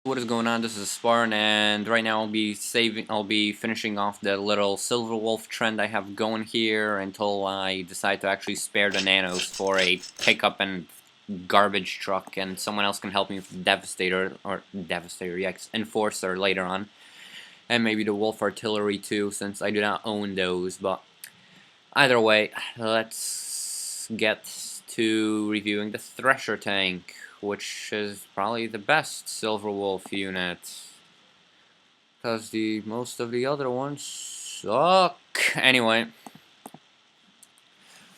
What is going on? This is Spartan, and right now I'll be finishing off the little Silver Wolf trend I have going here until I decide to actually spare the nanos for a pickup and garbage truck, and someone else can help me with Devastator, yes, Enforcer later on, and maybe the Wolf Artillery too, since I do not own those. But either way, let's get to reviewing the Thresher tank, which is probably the best Silver Wolf unit, because the most of the other ones suck. Anyway,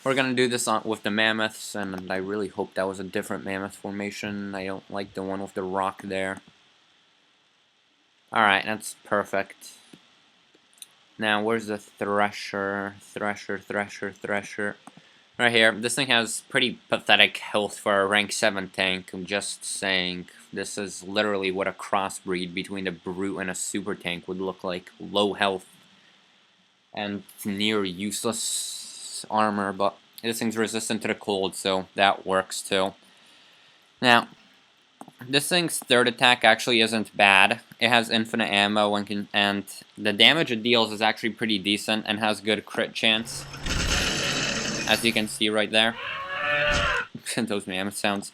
we're gonna do this with the mammoths, and I really hope that was a different mammoth formation. I don't like the one with the rock there. Alright, that's perfect. Now, where's the Thresher? Thresher. Right here. This thing has pretty pathetic health for a rank 7 tank. I'm just saying. This is literally what a crossbreed between a brute and a super tank would look like. Low health and near useless armor, but this thing's resistant to the cold, so that works too. Now, this thing's third attack actually isn't bad. It has infinite ammo and the damage it deals is actually pretty decent and has good crit chance, as you can see right there. Those mammoth sounds.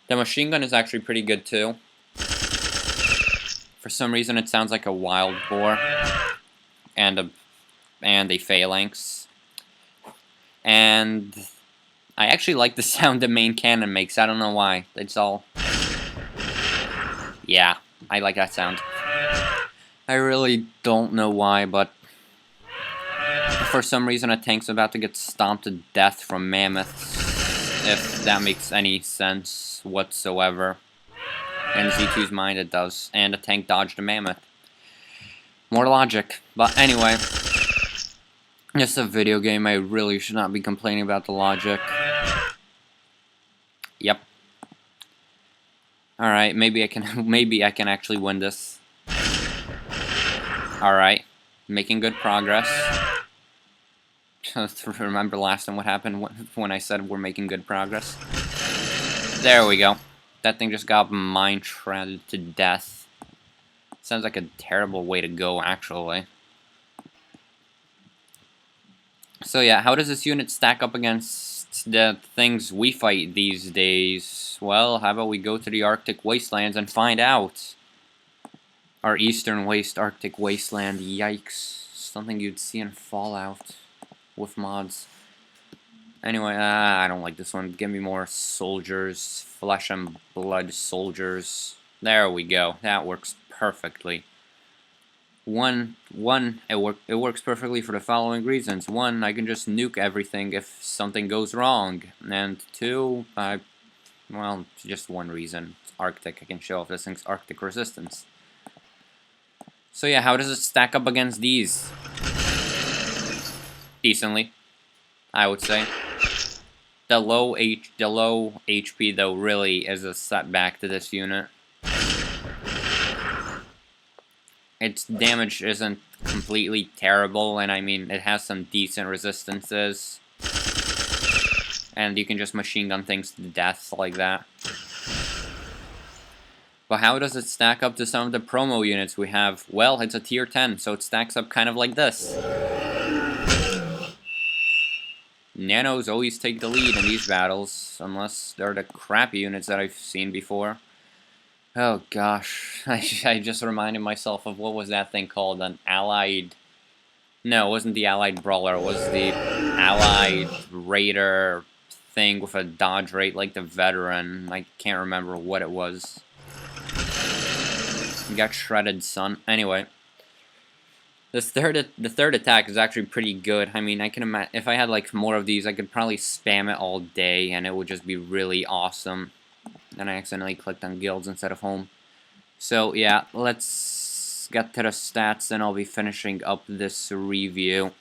The machine gun is actually pretty good too. For some reason it sounds like a wild boar and a phalanx. And I actually like the sound the main cannon makes. I don't know why. It's all... Yeah, I like that sound. I really don't know why, but for some reason a tank's about to get stomped to death from mammoths, if that makes any sense whatsoever. In Z2's mind it does, and a tank dodged a mammoth. More logic. But anyway, it's a video game, I really should not be complaining about the logic. Yep. Alright, maybe I can actually win this. Alright. Making good progress. Just remember last time what happened when I said we're making good progress. There we go. That thing just got mine shredded to death. Sounds like a terrible way to go, actually. So yeah, how does this unit stack up against the things we fight these days? Well, how about we go to the Arctic wastelands and find out. Our Eastern Waste Arctic wasteland, yikes. Something you'd see in Fallout with mods. Anyway, I don't like this one. Give me more soldiers, flesh and blood soldiers. There we go. That works perfectly. It works perfectly for the following reasons. One, I can just nuke everything if something goes wrong. And two, well, just one reason. It's Arctic. I can show off this thing's Arctic resistance. So yeah, how does it stack up against these? Decently, I would say. The low HP though really is a setback to this unit. Its damage isn't completely terrible, and I mean it has some decent resistances. And you can just machine gun things to death like that. But how does it stack up to some of the promo units we have? Well, it's a tier 10, so it stacks up kind of like this. Nanos always take the lead in these battles, unless they're the crappy units that I've seen before. Oh gosh, I just reminded myself of what was that thing called, an Allied... No, it wasn't the Allied Brawler, it was the Allied Raider thing with a dodge rate like the Veteran. I can't remember what it was. You got shredded, son. Anyway. The third attack is actually pretty good. I mean, I can imagine if I had like more of these, I could probably spam it all day, and it would just be really awesome. And I accidentally clicked on guilds instead of home. So yeah, let's get to the stats, and I'll be finishing up this review.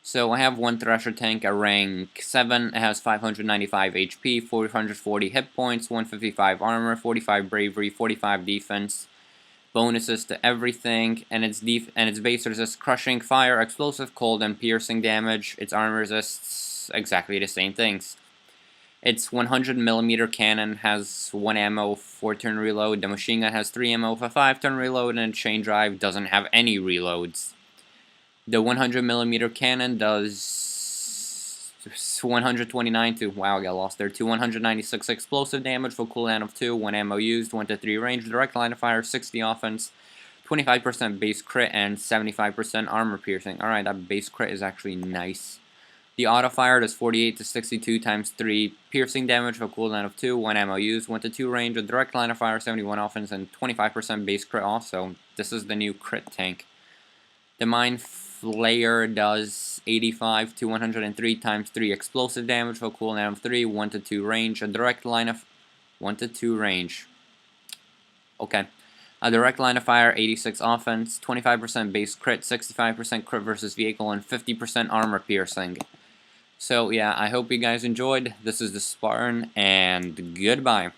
So I have one Thresher tank at rank 7. It has 595 HP, 440 hit points, 155 armor, 45 bravery, 45 defense. Bonuses to everything, and its base resists crushing, fire, explosive, cold, and piercing damage. Its armor resists exactly the same things. Its 100mm cannon has 1 ammo, 4 turn reload. The machine gun has 3 ammo for 5 turn reload, and the chain drive doesn't have any reloads. The 100mm cannon does 129 to, wow, I got lost there, to 196 explosive damage for cooldown of 2, 1 ammo used, 1 to 3 range, direct line of fire, 60 offense, 25% base crit, and 75% armor piercing. Alright, that base crit is actually nice. The auto fire does 48 to 62 times 3 piercing damage for cooldown of 2, 1 ammo used, 1 to 2 range, a direct line of fire, 71 offense, and 25% base crit also. This is the new crit tank. The Mind Flayer does 85 to 103 times 3 explosive damage for cooldown of 3, 1 to 2 range, a direct line of 1 to 2 range. Okay. A direct line of fire, 86 offense, 25% base crit, 65% crit versus vehicle, and 50% armor piercing. So yeah, I hope you guys enjoyed. This is TheSpartan, and goodbye.